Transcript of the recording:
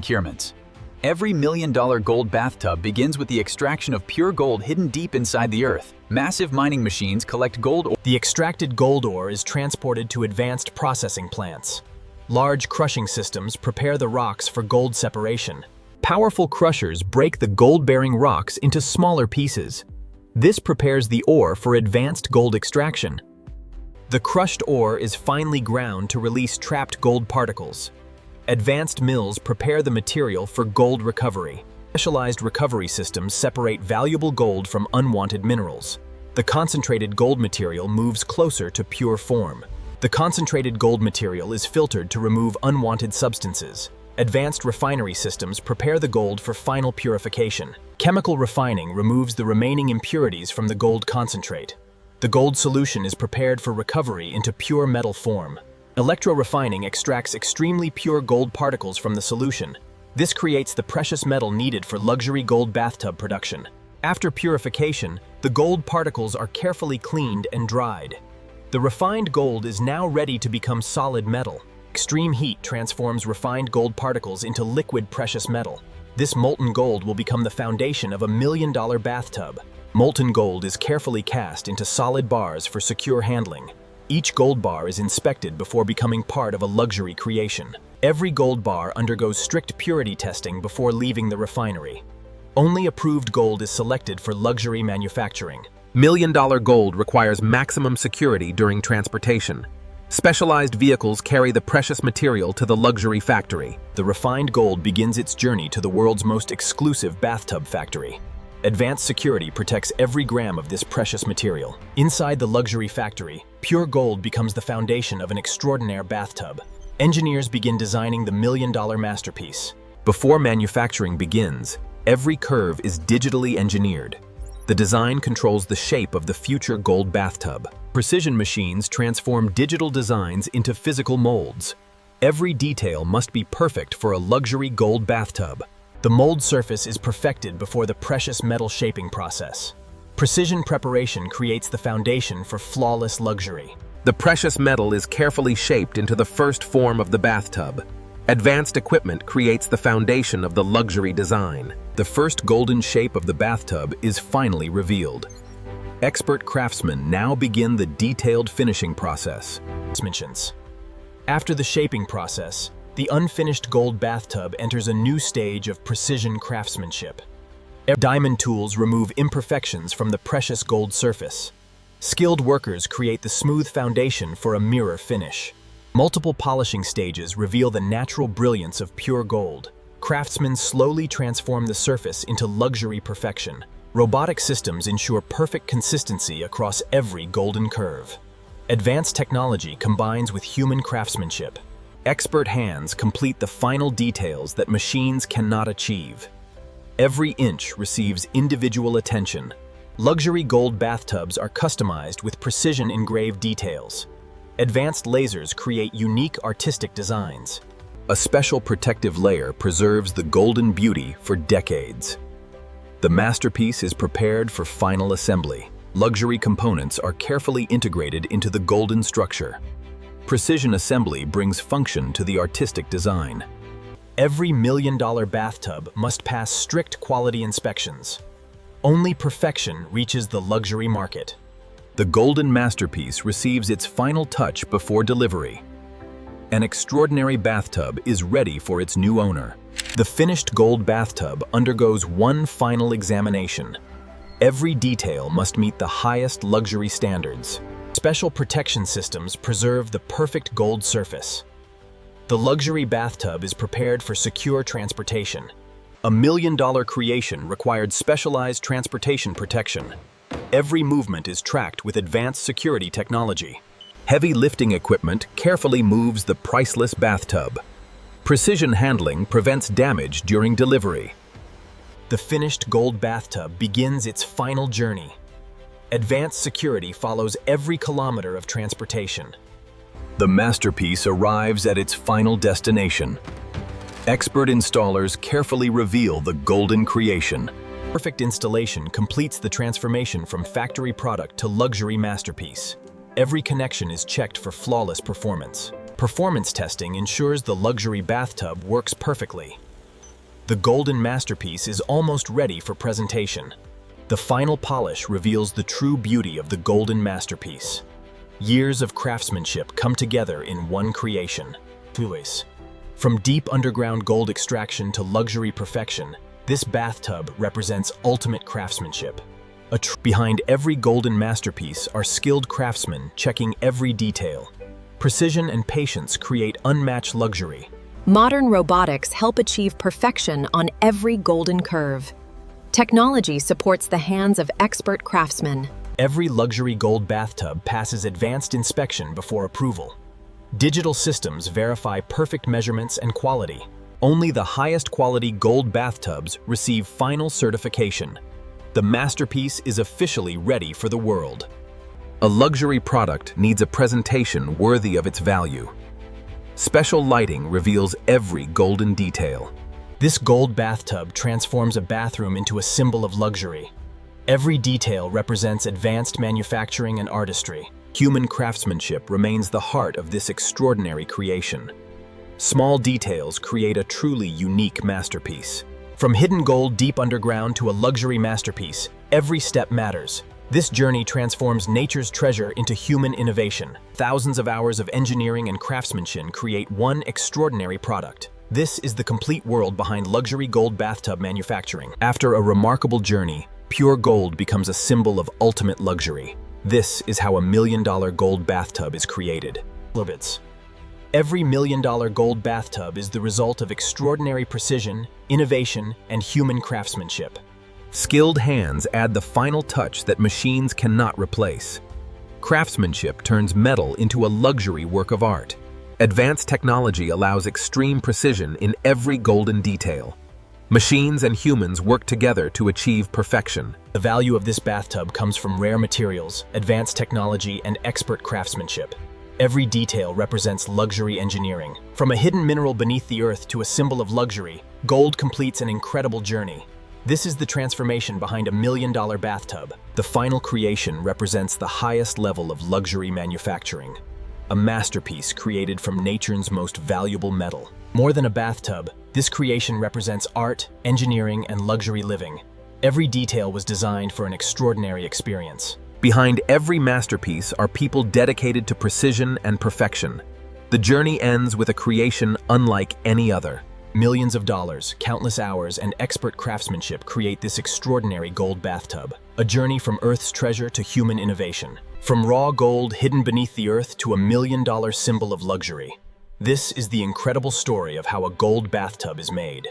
Procurements. Every million-dollar gold bathtub begins with the extraction of pure gold hidden deep inside the earth. Massive mining machines collect gold ore. The extracted gold ore is transported to advanced processing plants. Large crushing systems prepare the rocks for gold separation. Powerful crushers break the gold-bearing rocks into smaller pieces. This prepares the ore for advanced gold extraction. The crushed ore is finely ground to release trapped gold particles. Advanced mills prepare the material for gold recovery. Specialized recovery systems separate valuable gold from unwanted minerals. The concentrated gold material moves closer to pure form. The concentrated gold material is filtered to remove unwanted substances. Advanced refinery systems prepare the gold for final purification. Chemical refining removes the remaining impurities from the gold concentrate. The gold solution is prepared for recovery into pure metal form. Electro-refining extracts extremely pure gold particles from the solution. This creates the precious metal needed for luxury gold bathtub production. After purification, the gold particles are carefully cleaned and dried. The refined gold is now ready to become solid metal. Extreme heat transforms refined gold particles into liquid precious metal. This molten gold will become the foundation of a million-dollar bathtub. Molten gold is carefully cast into solid bars for secure handling. Each gold bar is inspected before becoming part of a luxury creation. Every gold bar undergoes strict purity testing before leaving the refinery. Only approved gold is selected for luxury manufacturing. Million-dollar gold requires maximum security during transportation. Specialized vehicles carry the precious material to the luxury factory. The refined gold begins its journey to the world's most exclusive bathtub factory. Advanced security protects every gram of this precious material. Inside the luxury factory, pure gold becomes the foundation of an extraordinary bathtub. Engineers begin designing the million-dollar masterpiece. Before manufacturing begins, every curve is digitally engineered. The design controls the shape of the future gold bathtub. Precision machines transform digital designs into physical molds. Every detail must be perfect for a luxury gold bathtub. The mold surface is perfected before the precious metal shaping process. Precision preparation creates the foundation for flawless luxury. The precious metal is carefully shaped into the first form of the bathtub. Advanced equipment creates the foundation of the luxury design. The first golden shape of the bathtub is finally revealed. Expert craftsmen now begin the detailed finishing process. After the shaping process, the unfinished gold bathtub enters a new stage of precision craftsmanship. Diamond tools remove imperfections from the precious gold surface. Skilled workers create the smooth foundation for a mirror finish. Multiple polishing stages reveal the natural brilliance of pure gold. Craftsmen slowly transform the surface into luxury perfection. Robotic systems ensure perfect consistency across every golden curve. Advanced technology combines with human craftsmanship. Expert hands complete the final details that machines cannot achieve. Every inch receives individual attention. Luxury gold bathtubs are customized with precision engraved details. Advanced lasers create unique artistic designs. A special protective layer preserves the golden beauty for decades. The masterpiece is prepared for final assembly. Luxury components are carefully integrated into the golden structure. Precision assembly brings function to the artistic design. Every million-dollar bathtub must pass strict quality inspections. Only perfection reaches the luxury market. The golden masterpiece receives its final touch before delivery. An extraordinary bathtub is ready for its new owner. The finished gold bathtub undergoes one final examination. Every detail must meet the highest luxury standards. Special protection systems preserve the perfect gold surface. The luxury bathtub is prepared for secure transportation. A million-dollar creation required specialized transportation protection. Every movement is tracked with advanced security technology. Heavy lifting equipment carefully moves the priceless bathtub. Precision handling prevents damage during delivery. The finished gold bathtub begins its final journey. Advanced security follows every kilometer of transportation. The masterpiece arrives at its final destination. Expert installers carefully reveal the golden creation. Perfect installation completes the transformation from factory product to luxury masterpiece. Every connection is checked for flawless performance. Performance testing ensures the luxury bathtub works perfectly. The golden masterpiece is almost ready for presentation. The final polish reveals the true beauty of the golden masterpiece. Years of craftsmanship come together in one creation. From deep underground gold extraction to luxury perfection, this bathtub represents ultimate craftsmanship. Behind every golden masterpiece are skilled craftsmen checking every detail. Precision and patience create unmatched luxury. Modern robotics help achieve perfection on every golden curve. Technology supports the hands of expert craftsmen. Every luxury gold bathtub passes advanced inspection before approval. Digital systems verify perfect measurements and quality. Only the highest quality gold bathtubs receive final certification. The masterpiece is officially ready for the world. A luxury product needs a presentation worthy of its value. Special lighting reveals every golden detail. This gold bathtub transforms a bathroom into a symbol of luxury. Every detail represents advanced manufacturing and artistry. Human craftsmanship remains the heart of this extraordinary creation. Small details create a truly unique masterpiece. From hidden gold deep underground to a luxury masterpiece, every step matters. This journey transforms nature's treasure into human innovation. Thousands of hours of engineering and craftsmanship create one extraordinary product. This is the complete world behind luxury gold bathtub manufacturing. After a remarkable journey, pure gold becomes a symbol of ultimate luxury. This is how a million-dollar gold bathtub is created. Every million-dollar gold bathtub is the result of extraordinary precision, innovation, and human craftsmanship. Skilled hands add the final touch that machines cannot replace. Craftsmanship turns metal into a luxury work of art. Advanced technology allows extreme precision in every golden detail. Machines and humans work together to achieve perfection. The value of this bathtub comes from rare materials, advanced technology, and expert craftsmanship. Every detail represents luxury engineering. From a hidden mineral beneath the earth to a symbol of luxury, gold completes an incredible journey. This is the transformation behind a million-dollar bathtub. The final creation represents the highest level of luxury manufacturing. A masterpiece created from nature's most valuable metal. More than a bathtub, this creation represents art, engineering, and luxury living. Every detail was designed for an extraordinary experience. Behind every masterpiece are people dedicated to precision and perfection. The journey ends with a creation unlike any other. Millions of dollars, countless hours, and expert craftsmanship create this extraordinary gold bathtub. A journey from Earth's treasure to human innovation. From raw gold hidden beneath the earth to a million-dollar symbol of luxury. This is the incredible story of how a gold bathtub is made.